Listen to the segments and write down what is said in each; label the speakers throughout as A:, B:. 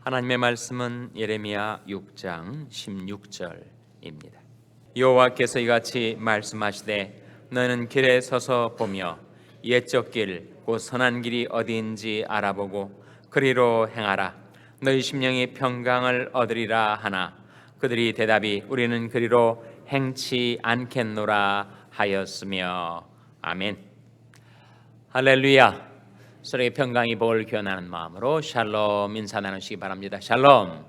A: 하나님의 말씀은 예레미야 6장 16절입니다. 여호와께서 이같이 말씀하시되 너는 길에 서서 보며 옛적 길 곧 선한 길이 어디인지 알아보고 그리로 행하라. 너희 심령이 평강을 얻으리라 하나 그들이 대답이 우리는 그리로 행치 않겠노라 하였으며. 아멘. 할렐루야. 서로의 평강이 복을 기원하는 마음으로 샬롬 인사 나누시기 바랍니다. 샬롬.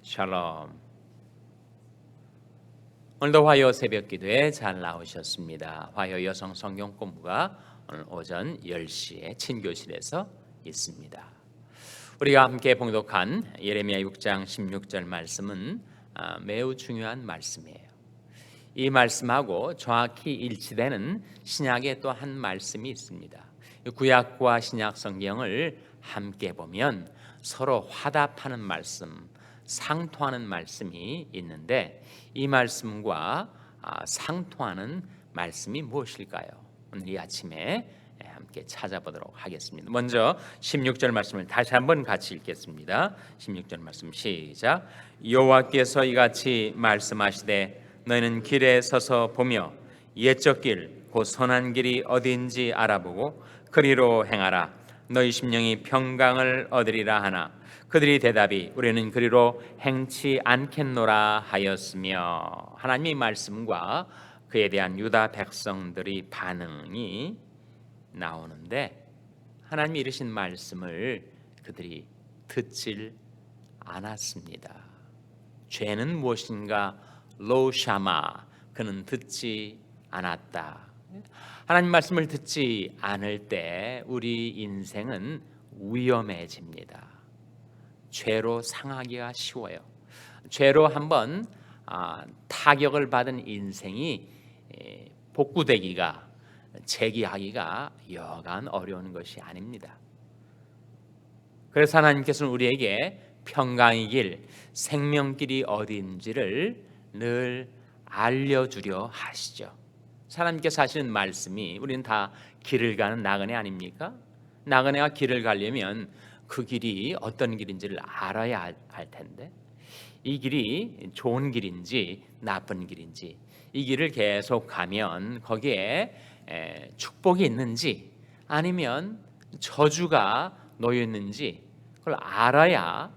A: 샬롬. 오늘도 화요 새벽 기도에 잘 나오셨습니다. 화요 여성 성경 공부가 오늘 오전 10시에 친교실에서 있습니다. 우리가 함께 봉독한 예레미야 6장 16절 말씀은 매우 중요한 말씀이에요. 이 말씀하고 정확히 일치되는 신약의 또 한 말씀이 있습니다. 구약과 신약 성경을 함께 보면 서로 화답하는 말씀, 상통하는 말씀이 있는데 이 말씀과 상통하는 말씀이 무엇일까요? 오늘 이 아침에 함께 찾아보도록 하겠습니다. 먼저 16절 말씀을 다시 한번 같이 읽겠습니다. 16절 말씀 시작. 여호와께서 이같이 말씀하시되 너희는 길에 서서 보며 옛적 길 곧 선한 길이 어디인지 알아보고 그리로 행하라. 너희 심령이 평강을 얻으리라 하나 그들이 대답이 우리는 그리로 행치 않겠노라 하였으며. 하나님의 말씀과 그에 대한 유다 백성들의 반응이 나오는데 하나님이 이르신 말씀을 그들이 듣질 않았습니다. 죄는 무엇인가? 로샤마, 그는 듣지 않았다. 하나님 말씀을 듣지 않을 때 우리 인생은 위험해집니다. 죄로 상하기가 쉬워요. 죄로 한번 타격을 받은 인생이 복구되기가, 재기하기가 여간 어려운 것이 아닙니다. 그래서 하나님께서는 우리에게 평강의 길, 생명길이 어디인지를 늘 알려주려 하시죠. 하나님께서 하시는 말씀이 우리는 다 길을 가는 나그네 아닙니까? 나그네가 길을 가려면 그 길이 어떤 길인지를 알아야 할 텐데 이 길이 좋은 길인지 나쁜 길인지, 이 길을 계속 가면 거기에 축복이 있는지 아니면 저주가 놓여 있는지 그걸 알아야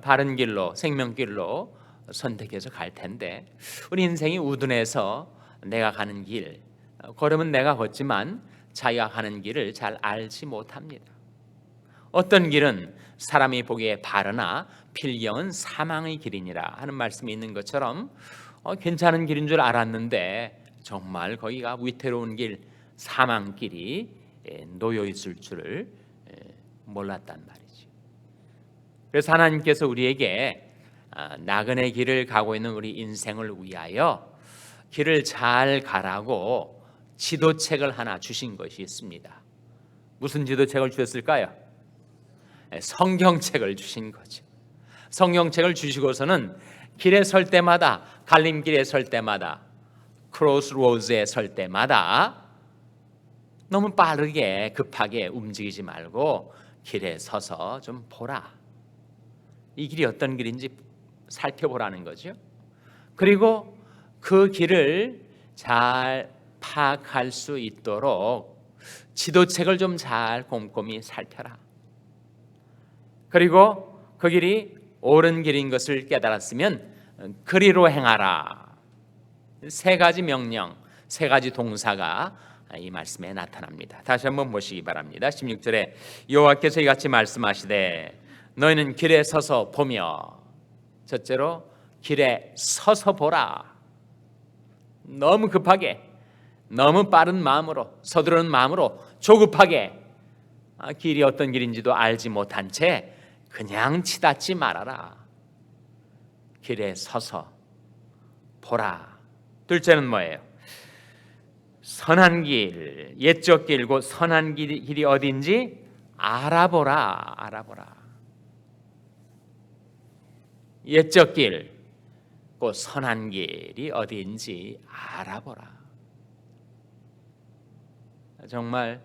A: 바른 길로, 생명길로 선택해서 갈 텐데 우리 인생이 우둔해서 내가 가는 길, 걸음은 내가 걷지만 자기가 가는 길을 잘 알지 못합니다. 어떤 길은 사람이 보기에 바르나 필경은 사망의 길이니라 하는 말씀이 있는 것처럼 괜찮은 길인 줄 알았는데 정말 거기가 위태로운 길, 사망길이 놓여 있을 줄을 몰랐단 말이죠. 그래서 하나님께서 우리에게 나그네 길을 가고 있는 우리 인생을 위하여 길을 잘 가라고 지도책을 하나 주신 것이 있습니다. 무슨 지도책을 주셨을까요? 성경책을 주신 거죠. 성경책을 주시고서는 길에 설 때마다, 갈림길에 설 때마다, 크로스로드에 설 때마다 너무 빠르게 급하게 움직이지 말고 길에 서서 좀 보라. 이 길이 어떤 길인지 살펴보라는 거죠. 그리고 그 길을 잘 파악할 수 있도록 지도책을 좀 잘 꼼꼼히 살펴라. 그리고 그 길이 옳은 길인 것을 깨달았으면 그리로 행하라. 세 가지 명령, 세 가지 동사가 이 말씀에 나타납니다. 다시 한번 보시기 바랍니다. 16절에 여호와께서 이같이 말씀하시되 너희는 길에 서서 보며, 첫째로 길에 서서 보라. 너무 급하게, 너무 빠른 마음으로, 서두르는 마음으로 조급하게 길이 어떤 길인지도 알지 못한 채 그냥 치닫지 말아라. 길에 서서 보라. 둘째는 뭐예요? 선한 길, 옛적 길, 곧 선한 길이 어딘지 알아보라. 알아보라. 옛적 길, 곧 선한 길이 어디인지 알아보라. 정말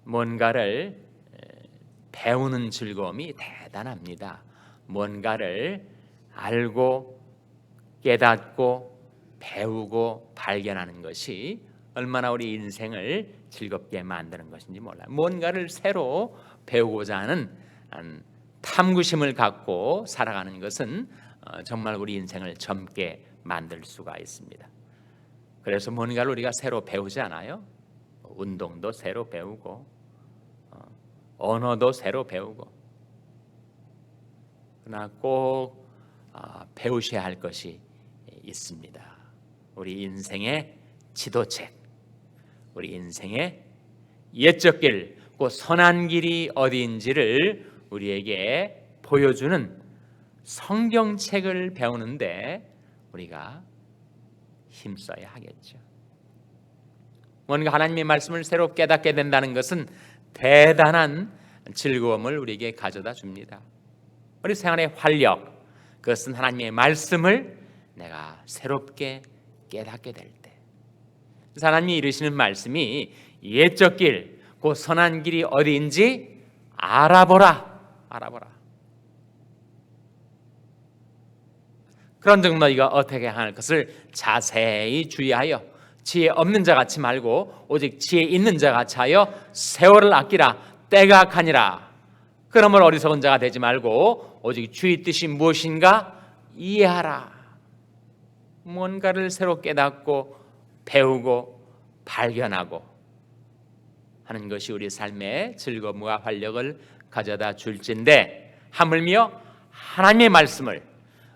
A: 뭔가를 배우는 즐거움이 대단합니다. 뭔가를 알고 깨닫고 배우고 발견하는 것이 얼마나 우리 인생을 즐겁게 만드는 것인지 몰라요. 뭔가를 새로 배우고자 하는 탐구심을 갖고 살아가는 것은 정말 우리 인생을 젊게 만들 수가 있습니다. 그래서 뭔가를 우리가 새로 배우지 않아요? 운동도 새로 배우고 언어도 새로 배우고, 그러나 꼭 배우셔야 할 것이 있습니다. 우리 인생의 지도책, 우리 인생의 옛적 길, 그 선한 길이 어디인지를 우리에게 보여주는 성경책을 배우는데 우리가 힘써야 하겠죠. 뭔가 하나님의 말씀을 새로 깨닫게 된다는 것은 대단한 즐거움을 우리에게 가져다 줍니다. 우리 생활의 활력, 그것은 하나님의 말씀을 내가 새롭게 깨닫게 될 때, 하나님이 이르시는 말씀이 옛적 길, 그 선한 길이 어디인지 알아보라. 그런 즉 너희가 어떻게 할 것을 자세히 주의하여 지혜 없는 자 같이 말고 오직 지혜 있는 자 같이 하여 세월을 아끼라. 때가 가니라. 그러므로 어리석은 자가 되지 말고 오직 주의 뜻이 무엇인가 이해하라. 뭔가를 새로 깨닫고 배우고 발견하고 하는 것이 우리 삶의 즐거움과 활력을 가져다 줄진데, 하물며 하나님의 말씀을,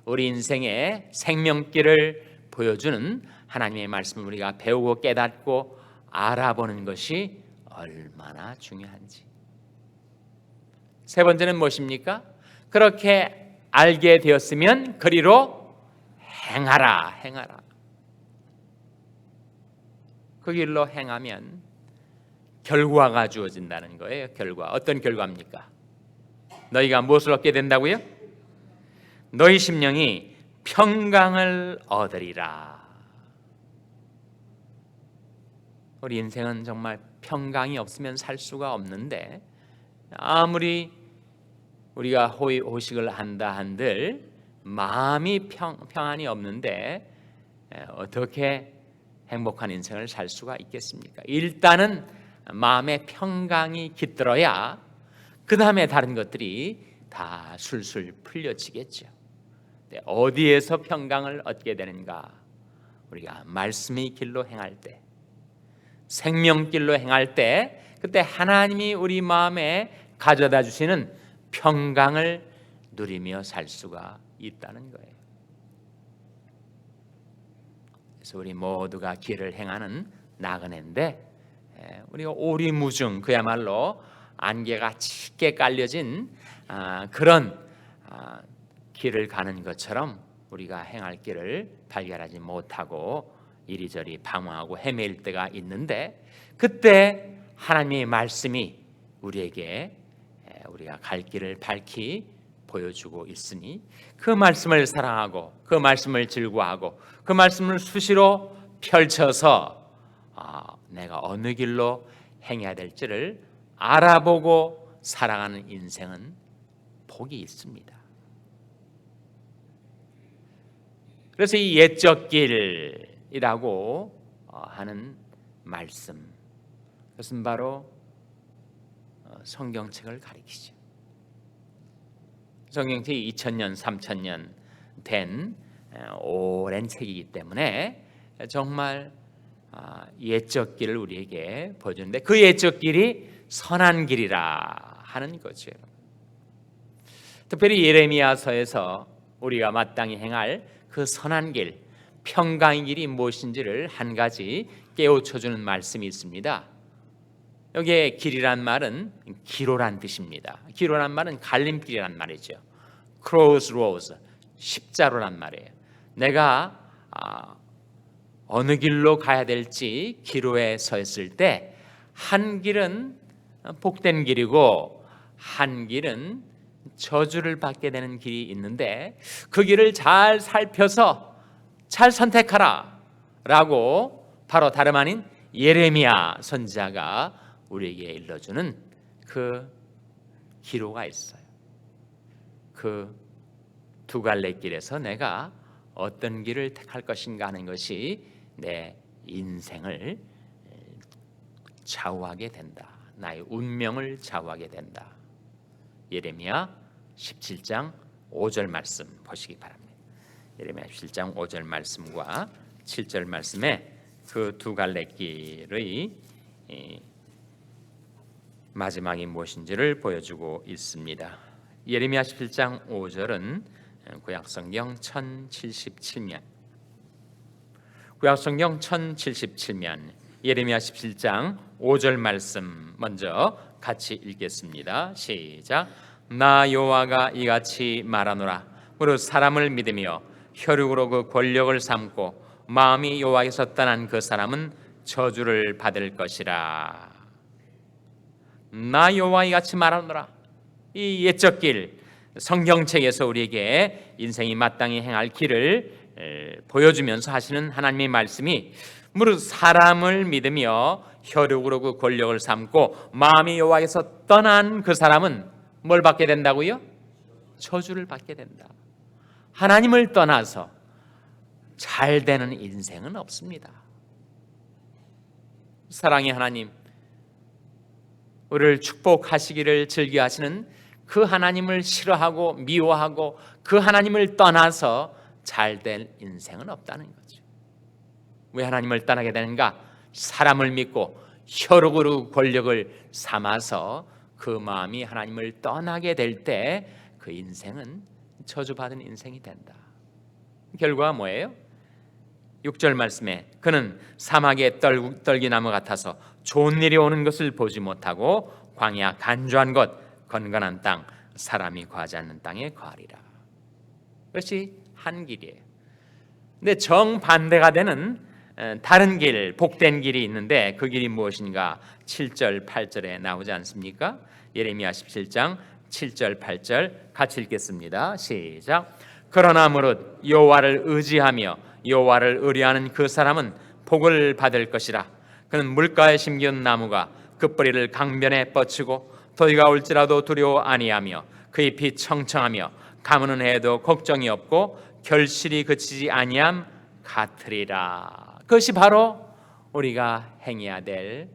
A: 우리 인생의 생명길을 보여주는 하나님의 말씀을 우리가 배우고 깨닫고 알아보는 것이 얼마나 중요한지. 세 번째는 무엇입니까? 그렇게 알게 되었으면 그리로 행하라. 그 길로 행하면 결과가 주어진다는 거예요. 결과. 어떤 결과입니까? 너희가 무엇을 얻게 된다고요? 너희 심령이 평강을 얻으리라. 우리 인생은 정말 평강이 없으면 살 수가 없는데, 아무리 우리가 호식을 한다 한들 마음이 평안이 없는데 어떻게 행복한 인생을 살 수가 있겠습니까? 일단은 마음의 평강이 깃들어야 그 다음에 다른 것들이 다 술술 풀려지겠죠. 어디에서 평강을 얻게 되는가? 우리가 말씀의 길로 행할 때, 생명길로 행할 때, 그때 하나님이 우리 마음에 가져다 주시는 평강을 누리며 살 수가 있다는 거예요. 그래서 우리 모두가 길을 행하는 나그네인데, 우리가 오리무중, 그야말로 안개가 짙게 깔려진 그런 길을 가는 것처럼 우리가 행할 길을 발견하지 못하고 이리저리 방황하고 헤맬 때가 있는데, 그때 하나님의 말씀이 우리에게 우리가 갈 길을 밝히 보여주고 있으니 그 말씀을 사랑하고 그 말씀을 즐거워하고 그 말씀을 수시로 펼쳐서 내가 어느 길로 행해야 될지를 알아보고 살아가는 인생은 복이 있습니다. 그래서 이 옛적 길이라고 하는 말씀, 그것은 바로 성경책을 가리키죠. 성경책이 2000년, 3000년 된 오랜 책이기 때문에 정말 옛적 길을 우리에게 보여주는데, 그 옛적 길이 선한 길이라 하는 거죠. 특별히 예레미야서에서 우리가 마땅히 행할 그 선한 길, 평강의 길이 무엇인지를 한 가지 깨우쳐주는 말씀이 있습니다. 여기에 길이란 말은 기로란 뜻입니다. 기로란 말은 갈림길이란 말이죠. crossroads, 십자로란 말이에요. 내가 어느 길로 가야 될지 기로에 서 있을 때, 한 길은 복된 길이고 한 길은 저주를 받게 되는 길이 있는데, 그 길을 잘 살펴서 잘 선택하라 라고 바로 다름 아닌 예레미야 선지자가 우리에게 일러주는 그 기로가 있어요. 그 두 갈래 길에서 내가 어떤 길을 택할 것인가 하는 것이 내 인생을 좌우하게 된다. 나의 운명을 좌우하게 된다. 예레미야 17장 5절 말씀 보시기 바랍니다. 예레미야 17장 5절 말씀과 7절 말씀에 그 두 갈래 길의 마지막이 무엇인지를 보여주고 있습니다. 예레미야 17장 5절은 구약성경 1077면 구약성경 1077면 예레미야 17장 5절 말씀 먼저 같이 읽겠습니다. 시작. 나 여호와가 이같이 말하노라. 무릇 사람을 믿으며 혈육으로 그 권력을 삼고 마음이 여호와에서 떠난 그 사람은 저주를 받을 것이라. 나 여호와 이같이 말하노라. 이 옛적 길, 성경책에서 우리에게 인생이 마땅히 행할 길을 보여주면서 하시는 하나님의 말씀이 무릇 사람을 믿으며 혈육으로 그 권력을 삼고 마음이 여호와에서 떠난 그 사람은 뭘 받게 된다고요? 저주를 받게 된다. 하나님을 떠나서 잘 되는 인생은 없습니다. 사랑의 하나님, 우리를 축복하시기를 즐겨하시는 그 하나님을 싫어하고 미워하고 그 하나님을 떠나서 잘 될 인생은 없다는 거죠. 왜 하나님을 떠나게 되는가? 사람을 믿고 혈육으로 권력을 삼아서 그 마음이 하나님을 떠나게 될 때 그 인생은 저주받은 인생이 된다. 결과가 뭐예요? 6절 말씀에 그는 사막의 떨기나무 같아서 좋은 일이 오는 것을 보지 못하고 광야 간주한 것 건건한 땅 사람이 거하지 않는 땅에 거하리라. 그것이 한 길이에요. 근데 정반대가 되는 다른 길, 복된 길이 있는데 그 길이 무엇인가? 7절 8절에 나오지 않습니까? 예레미야 17장 7절 8절 같이 읽겠습니다. 시작. 그러나 무릇 여호와를 의지하며 여호와를 의뢰하는 그 사람은 복을 받을 것이라. 그는 물가에 심기운 나무가 그 뿌리를 강변에 뻗치고 더위가 올지라도 두려워 아니하며 그 잎이 청청하며 가무는 해도 걱정이 없고 결실이 그치지 아니함 같으리라. 그것이 바로 우리가 행해야 될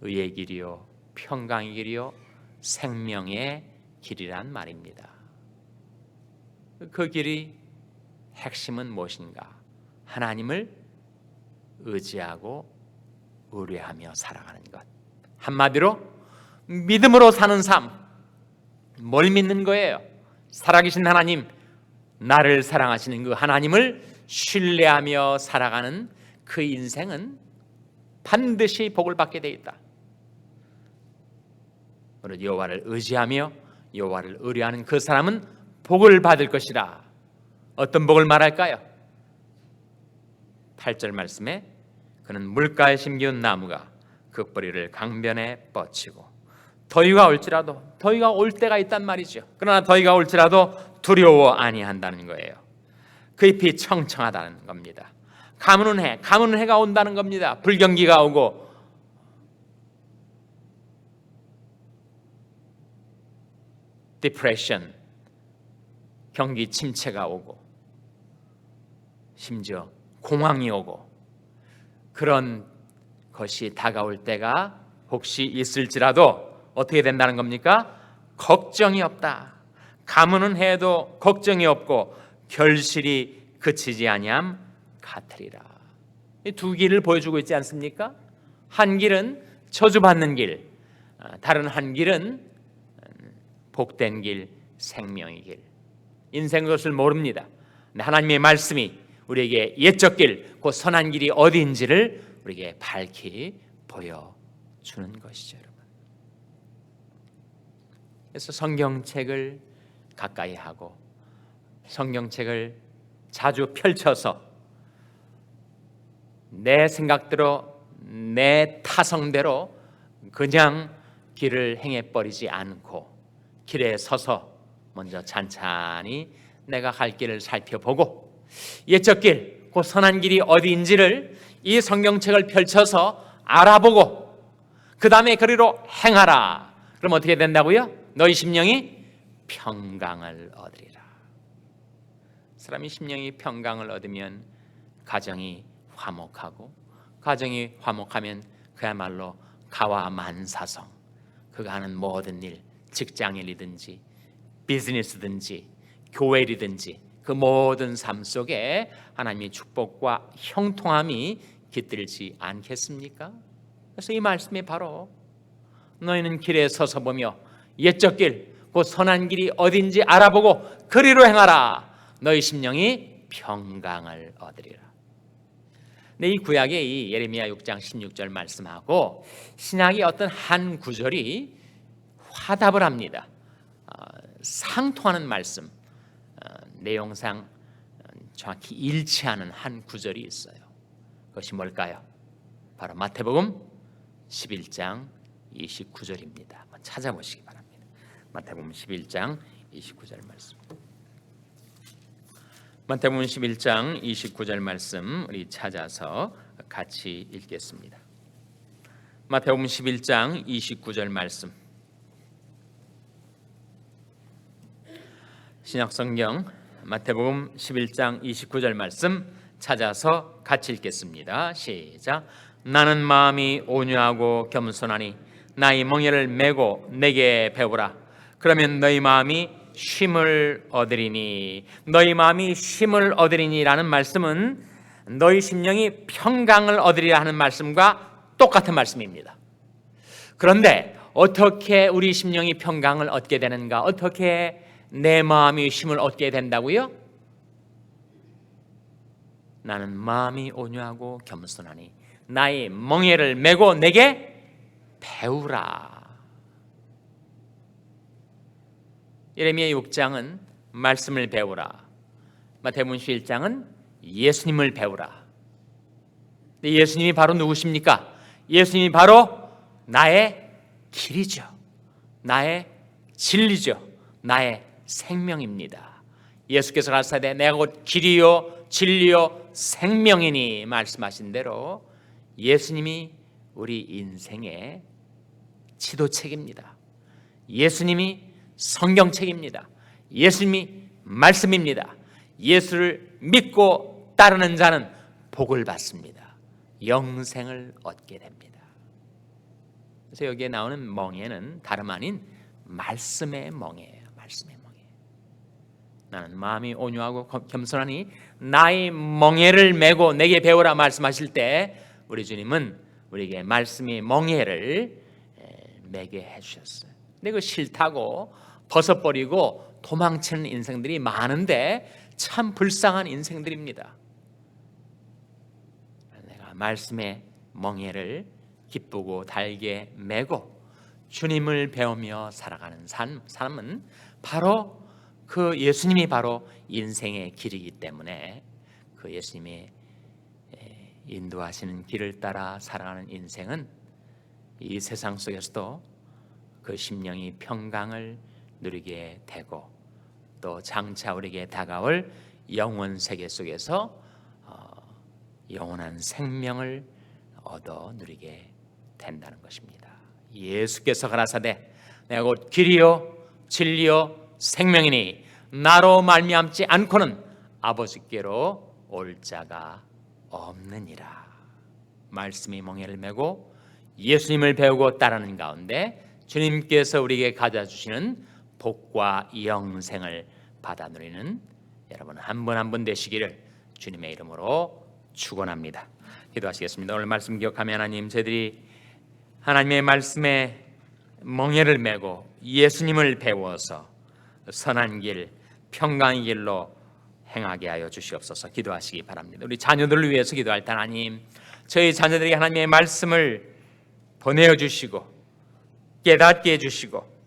A: 의의 길이요 평강의 길이요 생명의 길이란 말입니다. 그 길이 핵심은 무엇인가? 하나님을 의지하고 의뢰하며 살아가는 것. 한마디로 믿음으로 사는 삶. 뭘 믿는 거예요? 살아계신 하나님, 나를 사랑하시는 그 하나님을 신뢰하며 살아가는 그 인생은 반드시 복을 받게 되어 있다. 그리고 여호와를 의지하며 여호와를 의뢰하는 그 사람은 복을 받을 것이라. 어떤 복을 말할까요? 8절 말씀에 그는 물가에 심기운 나무가 그 뿌리를 강변에 뻗치고 더위가 올지라도 더위가 올 때가 있단 말이죠. 그러나 더위가 올지라도 두려워 아니한다는 거예요. 그 잎이 청청하다는 겁니다. 가무는 해가 온다는 겁니다. 불경기가 오고 디프레션, 경기 침체가 오고 심지어 공황이 오고 그런 것이 다가올 때가 혹시 있을지라도 어떻게 된다는 겁니까? 걱정이 없다. 가무는 해도 걱정이 없고 결실이 그치지 아니함 같으리라. 이 두 길을 보여주고 있지 않습니까? 한 길은 저주받는 길, 다른 한 길은 복된 길, 생명의 길. 인생 것을 모릅니다. 하나님의 말씀이 우리에게 옛적 길, 그 선한 길이 어디인지를 우리에게 밝히 보여주는 것이죠, 여러분. 그래서 성경책을 가까이 하고 성경책을 자주 펼쳐서 내 생각대로 내 타성대로 그냥 길을 행해버리지 않고 길에 서서 먼저 찬찬히 내가 갈 길을 살펴보고 옛적 길, 그 선한 길이 어디인지를 이 성경책을 펼쳐서 알아보고 그 다음에 그리로 행하라. 그럼 어떻게 된다고요? 너희 심령이 평강을 얻으리라. 사람이 심령이 평강을 얻으면 가정이 화목하고, 가정이 화목하면 그야말로 가와 만사성, 그가 하는 모든 일, 직장일이든지 비즈니스든지 교회이든지 그 모든 삶 속에 하나님의 축복과 형통함이 깃들지 않겠습니까? 그래서 이 말씀이 바로 너희는 길에 서서 보며 옛적 길, 그 선한 길이 어딘지 알아보고 그리로 행하라. 너희 심령이 평강을 얻으리라. 이 구약의 이 예레미야 6장 16절 말씀하고 신약의 어떤 한 구절이 화답을 합니다. 상통하는 말씀, 내용상 정확히 일치하는 한 구절이 있어요. 그것이 뭘까요? 바로 마태복음 11장 29절입니다. 한번 찾아보시기 바랍니다. 마태복음 11장 29절 말씀. 마태복음 11장 29절 말씀 우리 찾아서 같이 읽겠습니다. 마태복음 11장 29절 말씀. 신약성경 마태복음 11장 29절 말씀 찾아서 같이 읽겠습니다. 시작. 나는 마음이 온유하고 겸손하니 나의 멍에를 메고 내게 배우라. 그러면 너희 마음이 쉼을 얻으리니. 너희 마음이 쉼을 얻으리니라는 말씀은 너희 심령이 평강을 얻으리라 하는 말씀과 똑같은 말씀입니다. 그런데 어떻게 우리 심령이 평강을 얻게 되는가? 어떻게 내 마음이 쉼을 얻게 된다고요? 나는 마음이 온유하고 겸손하니 나의 멍에를 메고 내게 배우라. 예레미야 6장은 말씀을 배우라. 마태복음 11장은 예수님을 배우라. 예수님이 바로 누구십니까? 예수님이 바로 나의 길이죠. 나의 진리죠. 나의 생명입니다. 예수께서 가라사대 내가 곧 길이요 진리요 생명이니 말씀하신 대로 예수님이 우리 인생의 지도책입니다. 예수님이 성경책입니다. 예수님이 말씀입니다. 예수를 믿고 따르는 자는 복을 받습니다. 영생을 얻게 됩니다. 그래서 여기에 나오는 멍에는 다름 아닌 말씀의 멍에예요. 말씀의 멍에. 나는 마음이 온유하고 겸손하니 나의 멍에를 메고 내게 배우라 말씀하실 때 우리 주님은 우리에게 말씀의 멍에를 매게 해주셨어요. 근데 그 싫다고 벗어버리고 도망치는 인생들이 많은데 참 불쌍한 인생들입니다. 내가 말씀의 멍에를 기쁘고 달게 메고 주님을 배우며 살아가는 삶은 바로 그 예수님이 바로 인생의 길이기 때문에 그 예수님의 인도하시는 길을 따라 살아가는 인생은 이 세상 속에서도 그 심령이 평강을 누리게 되고 또 장차 우리에게 다가올 영원 세계 속에서 영원한 생명을 얻어 누리게 된다는 것입니다. 예수께서 가라사대 내가 곧 길이요 진리요 생명이니 나로 말미암지 않고는 아버지께로 올 자가 없느니라. 말씀이 멍에를 메고 예수님을 배우고 따르는 가운데 주님께서 우리에게 가져주시는 복과 영생을 받아 누리는 여러분 한 분 한 분 되시기를 주님의 이름으로 축원합니다. 기도하시겠습니다. 오늘 말씀 기억하며 하나님, 저희들이 하나님의 말씀에 멍에를 메고 예수님을 배워서 선한 길, 평강의 길로 행하게 하여 주시옵소서. 기도하시기 바랍니다. 우리 자녀들을 위해서 기도할 때 하나님, 저희 자녀들에게 하나님의 말씀을 보내어 주시고 깨닫게 해주시고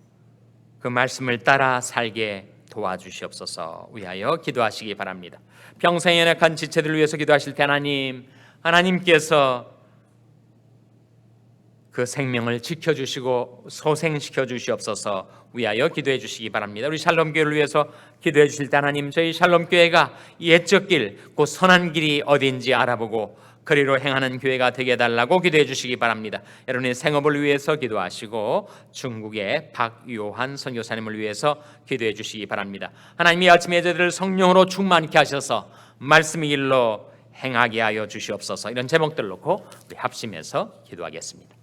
A: 그 말씀을 따라 살게 도와주시옵소서 위하여 기도하시기 바랍니다. 평생 연약한 지체들을 위해서 기도하실 때 하나님께서 그 생명을 지켜주시고 소생시켜 주시옵소서 위하여 기도해 주시기 바랍니다. 우리 샬롬교회를 위해서 기도해 주실 때 하나님, 저희 샬롬교회가 옛적 길, 그 선한 길이 어딘지 알아보고 그리로 행하는 교회가 되게 해달라고 기도해 주시기 바랍니다. 여러분의 생업을 위해서 기도하시고 중국의 박요한 선교사님을 위해서 기도해 주시기 바랍니다. 하나님이 아침에 저희들을 성령으로 충만케 하셔서 말씀의 길로 행하게 하여 주시옵소서. 이런 제목들 놓고 우리 합심해서 기도하겠습니다.